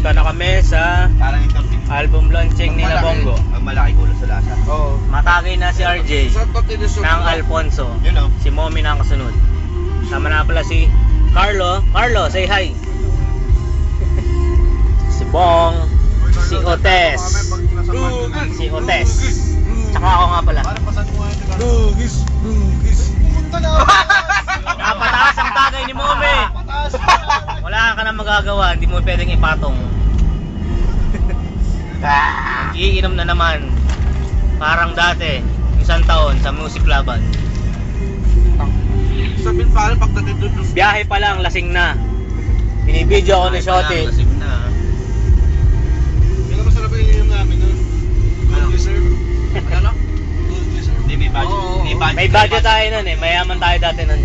Punta na kami sa Parang interview. album launching ni Nabongo. Ang malaki kulo sa lasa. Oo. Matagay na si RJ ng Alfonso. Yun o. Si Mommy na ang kasunod. Sama na pala si Carlo. Carlo, say hi. Si Bong. Si Otes. Si Otes. Tsaka ako nga pala. Parang pasan mo nga ito. Rugis. Punta na! Napataas ang tagay ni Mommy. Pataas! Wala ka na magagawa. Hindi mo pwedeng ipatong. Iinom na naman. Parang dati. Isang taon sa music laban. Sabihin parang pagdating doon. Biyahe pa lang, lasing na. Binibidyo ako ni Shotty. Yun ang masarap yung ininom namin nun. Gold Reserve. Ano? Gold Reserve. Hindi, may budget. Oo. May budget tayo nun eh. Mayaman tayo dati nun.